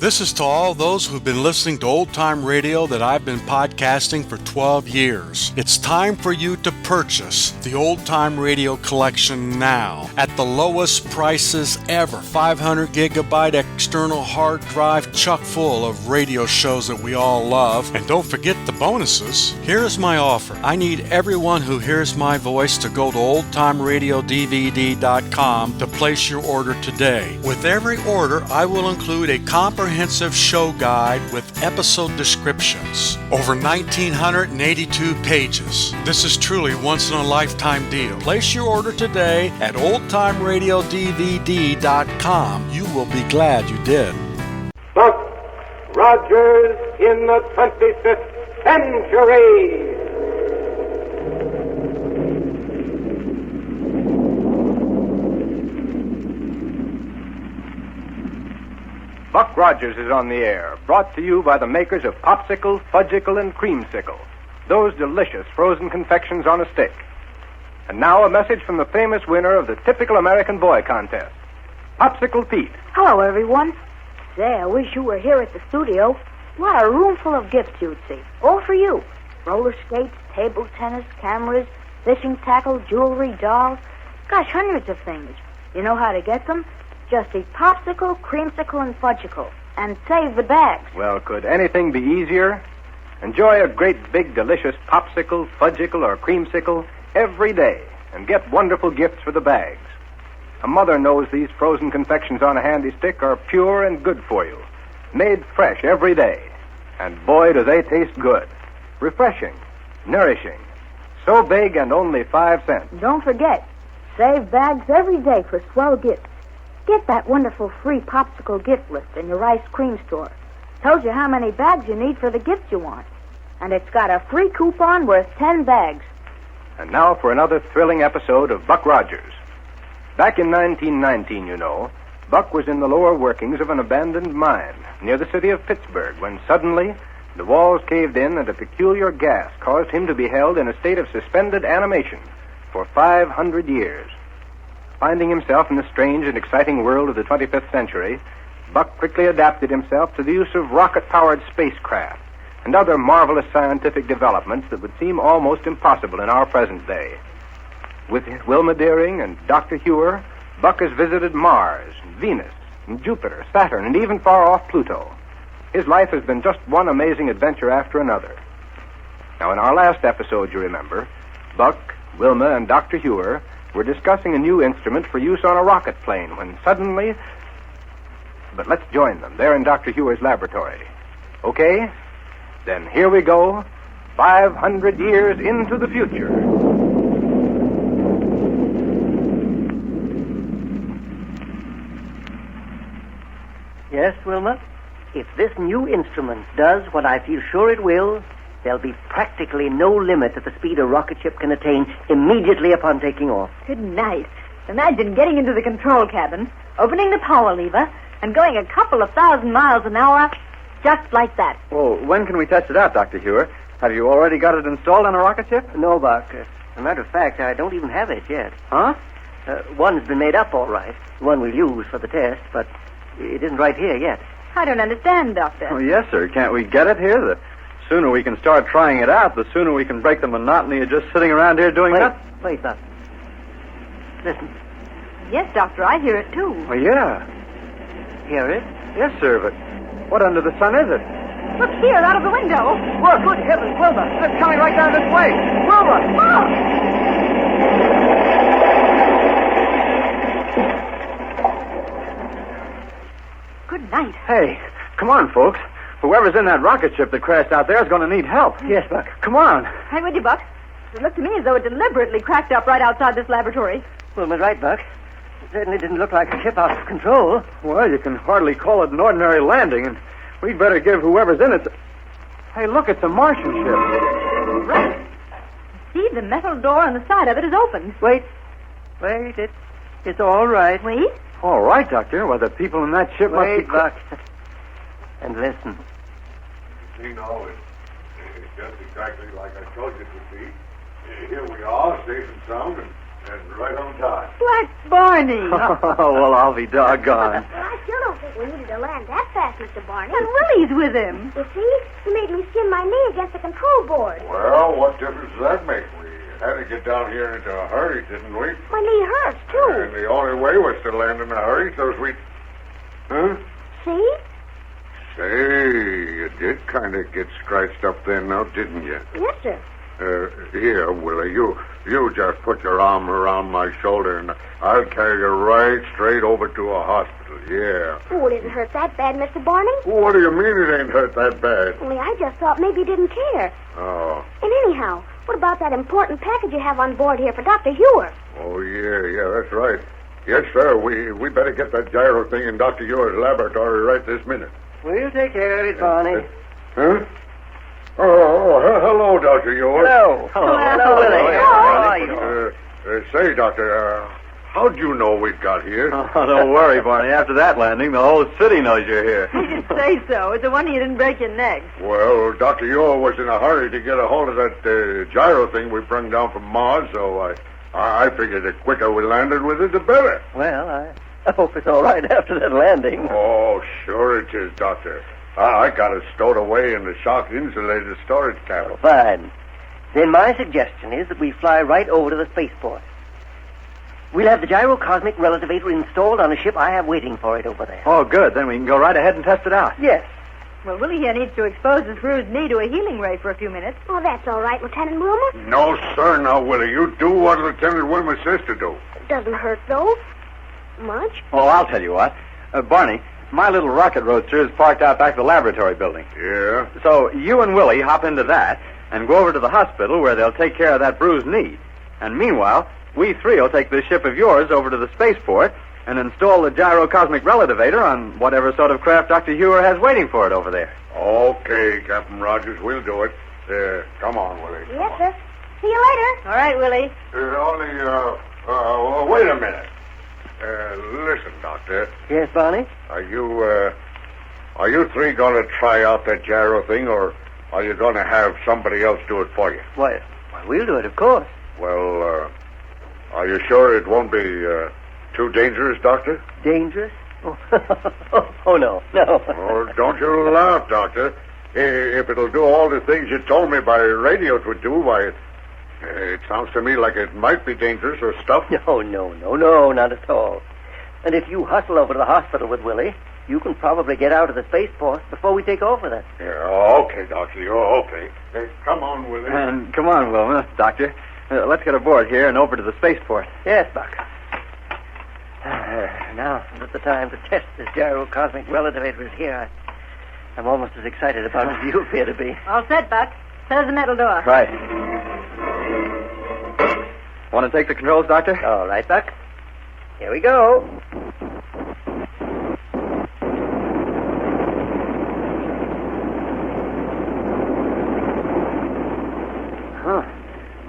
This is to all those who've been listening to Old Time Radio that I've been podcasting for 12 years. It's time for you to purchase the Old Time Radio collection now at the lowest prices ever. 500 gigabyte external hard drive chock full of radio shows that we all love. And don't forget the bonuses. Here's my offer. I need everyone who hears my voice to go to oldtimeradiodvd.com to place your order today. With every order, I will include a comprehensive show guide with episode descriptions. Over 1,982 pages. This is truly once-in-a-lifetime deal. Place your order today at oldtimeradiodvd.com. You will be glad you did. Buck Rogers in the 25th century. Buck Rogers is on the air, brought to you by the makers of Popsicle, Fudgicle, and Creamsicle, those delicious frozen confections on a stick. And now a message from the famous winner of the Typical American Boy contest, Popsicle Pete. Hello, everyone. Say, I wish you were here at the studio. What a room full of gifts you'd see. All for you. Roller skates, table tennis, cameras, fishing tackle, jewelry, dolls. Gosh, hundreds of things. You know how to get them? Just eat Popsicle, Creamsicle, and Fudgicle. And save the bags. Well, could anything be easier? Enjoy a great, big, delicious Popsicle, Fudgicle, or Creamsicle every day and get wonderful gifts for the bags. A mother knows these frozen confections on a handy stick are pure and good for you. Made fresh every day. And boy, do they taste good. Refreshing. Nourishing. So big and only 5 cents. Don't forget, save bags every day for swell gifts. Get that wonderful free Popsicle gift list in your ice cream store. Tells you how many bags you need for the gifts you want. And it's got a free coupon worth 10 bags. And now for another thrilling episode of Buck Rogers. Back in 1919, you know, Buck was in the lower workings of an abandoned mine near the city of Pittsburgh when suddenly the walls caved in and a peculiar gas caused him to be held in a state of suspended animation for 500 years. Finding himself in the strange and exciting world of the 25th century, Buck quickly adapted himself to the use of rocket-powered spacecraft and other marvelous scientific developments that would seem almost impossible in our present day. With Wilma Deering and Dr. Hewer, Buck has visited Mars, Venus, and Jupiter, Saturn, and even far-off Pluto. His life has been just one amazing adventure after another. Now, in our last episode, you remember, Buck, Wilma, and Dr. Hewer were discussing a new instrument for use on a rocket plane when suddenly... But let's join them. They're in Dr. Hewer's laboratory. Okay? Then here we go, 500 years into the future. Yes, Wilma? If this new instrument does what I feel sure it will, there'll be practically no limit to the speed a rocket ship can attain immediately upon taking off. Good night. Imagine getting into the control cabin, opening the power lever, and going a couple of thousand miles an hour just like that. Well, when can we test it out, Dr. Hewer? Have you already got it installed on a rocket ship? No, Buck. As a matter of fact, I don't even have it yet. Huh? One's been made up all right. One we'll use for the test, but it isn't right here yet. I don't understand, Doctor. Oh, yes, sir. Can't we get it here? The sooner we can start trying it out, the sooner we can break the monotony of just sitting around here doing nothing. Wait, Buck. Listen. Yes, Doctor, I hear it, too. Oh, yeah. Hear it? Yes, sir, but what under the sun is it? Look here, out of the window. Well, good heavens, Wilma. It's coming right down this way. Wilma! Oh! Good night. Hey, come on, folks. Whoever's in that rocket ship that crashed out there is going to need help. Yes, Buck. Come on. Hang with you, Buck. It looked to me as though it deliberately cracked up right outside this laboratory. Wilma's right, Buck. It certainly didn't look like a ship out of control. Well, you can hardly call it an ordinary landing, and we'd better give whoever's in it... Hey, look, it's a Martian ship. Right. See, the metal door on the side of it is open. Wait, it's all right. Wait? All right, Doctor. Well, the people in that ship must be... Wait, Buck. And listen. You know, it's just exactly like I told you it would be. Here we are, safe and sound, and And right on time. Black Barney. Oh, well, I'll be doggone. Well, I still don't think we needed to land that fast, Mr. Barney. And Willie's with him. You see, he made me skin my knee against the control board. Well, what difference does that make? We had to get down here into a hurry, didn't we? My knee hurts, too. And the only way was to land in a hurry so we... Huh? See? Say, you did kind of get scratched up there now, didn't you? Yes, sir. Here, Willie, you just put your arm around my shoulder and I'll carry you right straight over to a hospital, yeah. Oh, it isn't hurt that bad, Mr. Barney. What do you mean it ain't hurt that bad? Only I just thought maybe you didn't care. Oh. And anyhow, what about that important package you have on board here for Dr. Hewer? Oh, yeah, that's right. Yes, sir, we better get that gyro thing in Dr. Ewer's laboratory right this minute. We'll take care of it, Barney. Huh? Oh, hello, Dr. Ewer. Hello. Hello, Willie. How are you? Say, Doctor, how'd you know we'd got here? Oh, don't worry, Barney. After that landing, the whole city knows you're here. I didn't say so. It's a wonder you didn't break your neck. Well, Dr. Ewer was in a hurry to get a hold of that gyro thing we brung down from Mars, so I figured the quicker we landed with it, the better. Well, I hope it's all right after that landing. Oh, sure it is, Doctor. I got it stowed away in the shock-insulated storage cabin. Fine. Then my suggestion is that we fly right over to the spaceport. We'll have the gyrocosmic relativator installed on a ship I have waiting for it over there. Oh, good. Then we can go right ahead and test it out. Yes. Well, Willie here needs to expose his bruised knee to a healing ray for a few minutes. Oh, that's all right, Lieutenant Wilmer. No, sir, now, Willie. You do what Lieutenant Wilmer says to do. It doesn't hurt, though. Much. Well, I'll tell you what. Barney, my little rocket roadster is parked out back of the laboratory building. Yeah? So you and Willie hop into that and go over to the hospital where they'll take care of that bruised knee. And meanwhile, we three will take this ship of yours over to the spaceport and install the gyrocosmic relativator on whatever sort of craft Dr. Hewer has waiting for it over there. Okay, Captain Rogers, we'll do it. Come on, Willie. Yes, sir. See you later. All right, Willie. Wait a minute. Listen, Doctor. Yes, Barney? Are you three going to try out that gyro thing, or are you going to have somebody else do it for you? Why, we'll do it, of course. Well, are you sure it won't be too dangerous, Doctor? Dangerous? Oh, no. Oh, don't you laugh, Doctor. If it'll do all the things you told me by radio it would do, why, it sounds to me like it might be dangerous or stuff. No, not at all. And if you hustle over to the hospital with Willie, you can probably get out of the spaceport before we take off with it. Yeah, okay, Doctor. Okay. Come on, Willie. And come on, Wilma, Doctor. Let's get aboard here and over to the spaceport. Yes, Buck. Now is the time to test this gyrocosmic relativator here. I'm almost as excited about it as you appear to be. All set, Buck. Close the metal door. Right. Want to take the controls, Doctor? All right, Buck. Here we go. Huh.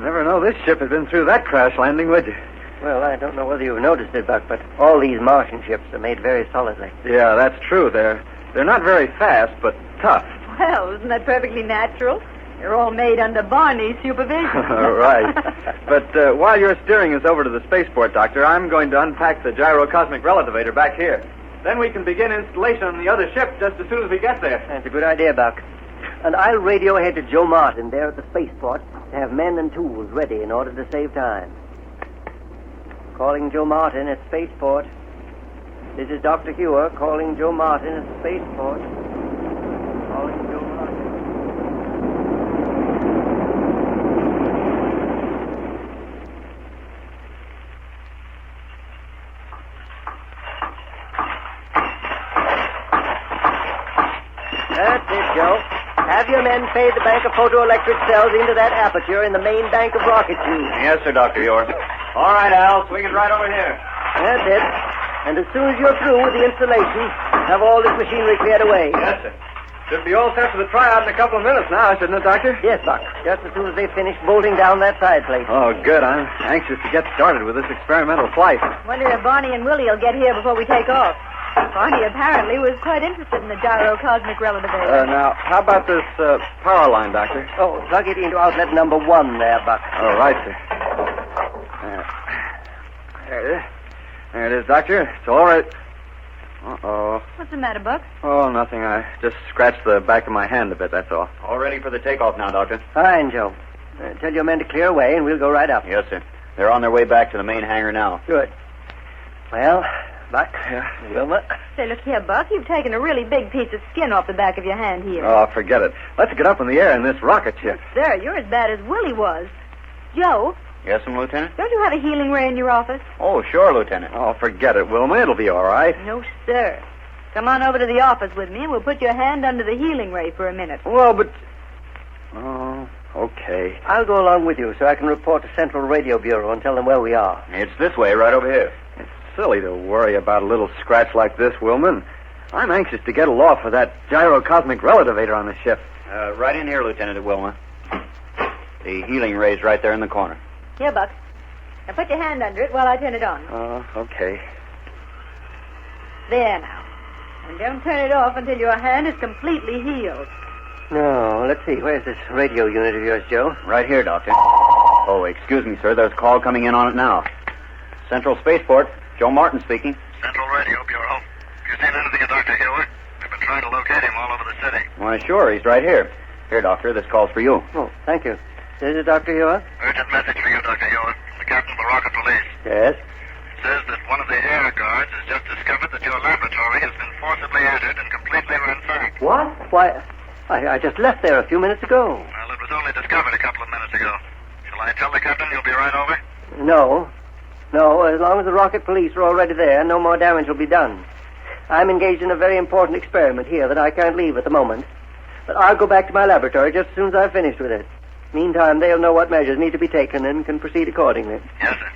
Never know this ship had been through that crash landing, would you? Well, I don't know whether you've noticed it, Buck, but all these Martian ships are made very solidly. Yeah, that's true. They're not very fast, but tough. Well, isn't that perfectly natural? They're all made under Barney's supervision. Right. But while you're steering us over to the spaceport, Doctor, I'm going to unpack the gyrocosmic relativator back here. Then we can begin installation on the other ship just as soon as we get there. That's a good idea, Buck. And I'll radio ahead to Joe Martin there at the spaceport to have men and tools ready in order to save time. Calling Joe Martin at spaceport. This is Dr. Hewer calling Joe Martin at the spaceport. Calling Joe Martin. That's it, Joe. Have your men fade the bank of photoelectric cells into that aperture in the main bank of rocket tubes. Yes, sir, Dr. Hewer. All right, Al. Swing it right over here. That's it. And as soon as you're through with the installation, have all this machinery cleared away. Yes, sir. Should be all set for the tryout in a couple of minutes now, shouldn't it, Doctor? Yes, Buck. Just as soon as they finish bolting down that side plate. Oh, good. I'm anxious to get started with this experimental flight. Wonder if Barney and Willie will get here before we take off. Barney apparently was quite interested in the gyrocosmic relativator. Now, how about this power line, Doctor? Oh, plug it into outlet number 1 there, Buck. All right, sir. There it is, Doctor. It's all right. Uh-oh. What's the matter, Buck? Oh, nothing. I just scratched the back of my hand a bit, that's all. All ready for the takeoff now, Doctor. Fine, Joe. Tell your men to clear away, and we'll go right up. Yes, sir. They're on their way back to the main hangar now. Good. Well, Buck, Wilma. Say, look here, Buck. You've taken a really big piece of skin off the back of your hand here. Oh, forget it. Let's get up in the air in this rocket ship. Sir, you're as bad as Willie was. Joe, Yes, Lieutenant? don't you have a healing ray in your office? Oh, sure, Lieutenant. Oh, forget it, Wilma. It'll be all right. No, sir. Come on over to the office with me, and we'll put your hand under the healing ray for a minute. Well, but... Oh, okay. I'll go along with you so I can report to Central Radio Bureau and tell them where we are. It's this way, right over here. It's silly to worry about a little scratch like this, Wilma. I'm anxious to get aloft with that gyrocosmic relativator on the ship. Right in here, Lieutenant Wilma. The healing ray's right there in the corner. Here, Buck. Now put your hand under it while I turn it on. Oh, okay. There now. And don't turn it off until your hand is completely healed. No, let's see. Where's this radio unit of yours, Joe? Right here, Doctor. Oh, excuse me, sir. There's a call coming in on it now. Central Spaceport. Joe Martin speaking. Central Radio Bureau. Have you seen anything of Dr. Hewer? We've been trying to locate him all over the city. Why, sure. He's right here. Here, Doctor. This call's for you. Oh, thank you. Is it Dr. Hewer? Urgent message for you, Dr. Hewer. The captain of the rocket police. Yes. It says that one of the air guards has just discovered that your laboratory has been forcibly entered and completely ransacked. What? Why, I just left there a few minutes ago. Well, it was only discovered a couple of minutes ago. Shall I tell the captain you'll be right over? No. No, as long as the rocket police are already there, no more damage will be done. I'm engaged in a very important experiment here that I can't leave at the moment. But I'll go back to my laboratory just as soon as I've finished with it. Meantime, they'll know what measures need to be taken and can proceed accordingly. Yes, sir.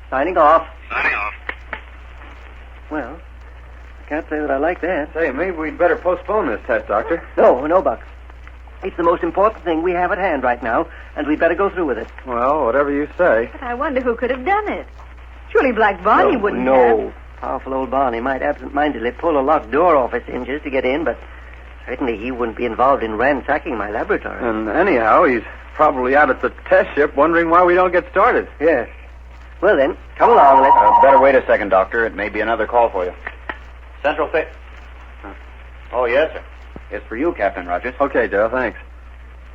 Signing off. Signing off. Well, I can't say that I like that. Say, maybe we'd better postpone this test, Doctor. No, Buck. It's the most important thing we have at hand right now, and we'd better go through with it. Well, whatever you say. But I wonder who could have done it. Surely Black Barney wouldn't have. No. Powerful old Barney might absent-mindedly pull a locked door off its hinges to get in, but certainly he wouldn't be involved in ransacking my laboratory. And anyhow, he's probably out at the test ship wondering why we don't get started. Yes. Well, then, come along. Let's... Better wait a second, Doctor. It may be another call for you. Central State. Oh, yes, sir. It's for you, Captain Rogers. Okay, Joe, thanks.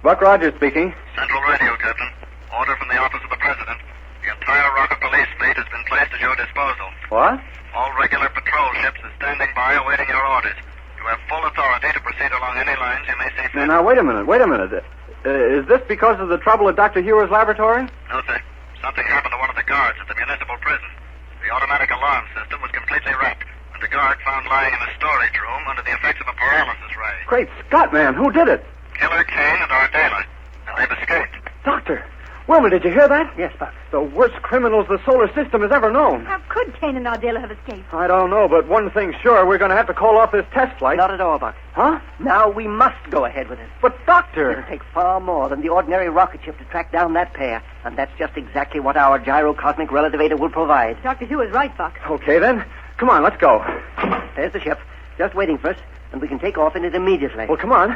Buck Rogers speaking. Central Radio, Captain. Order from the office of the President. The entire rocket police fleet has been placed at your disposal. What? All regular patrol ships are standing by awaiting your orders. You have full authority to proceed along any lines you may see fit. Now, wait a minute. Is this because of the trouble at Dr. Hewer's laboratory? No, sir. Something happened to one of the guards at the municipal prison. The automatic alarm system was completely wrecked, and the guard found lying in a storage room under the effects of a paralysis ray. Great Scott, man. Who did it? Killer Kane and Ardela, and they've escaped. Doctor. Wilma, did you hear that? Yes, Buck. The worst criminals the solar system has ever known. How could Kane and Ardela have escaped? I don't know, but one thing's sure. We're going to have to call off this test flight. Not at all, Buck. Huh? Now we must go ahead with it. But, Doctor... It takes far more than the ordinary rocket ship to track down that pair, and that's just exactly what our gyrocosmic relativator will provide. Dr. Hewer's right, Buck. Okay, then. Come on, let's go. There's the ship, just waiting for us, and we can take off in it immediately. Well, come on.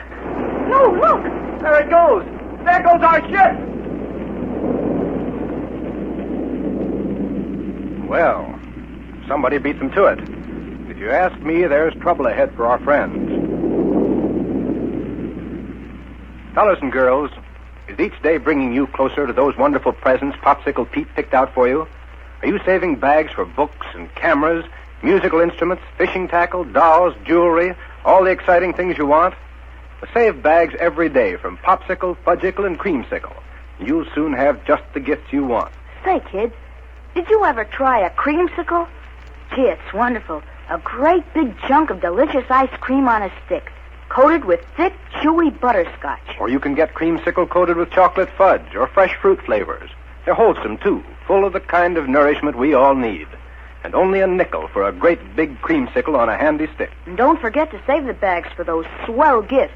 No, look! There it goes. There goes our ship. Well, somebody beat them to it. If you ask me, there's trouble ahead for our friends. Fellas and girls, is each day bringing you closer to those wonderful presents Popsicle Pete picked out for you? Are you saving bags for books and cameras, musical instruments, fishing tackle, dolls, jewelry, all the exciting things you want? Well, save bags every day from Popsicle, Fudgicle, and Creamsicle. You'll soon have just the gifts you want. Say, kids, did you ever try a creamsicle? Gee, it's wonderful. A great big chunk of delicious ice cream on a stick, coated with thick, chewy butterscotch. Or you can get Creamsicle coated with chocolate fudge or fresh fruit flavors. They're wholesome, too, full of the kind of nourishment we all need. And only a nickel for a great big creamsicle on a handy stick. And don't forget to save the bags for those swell gifts.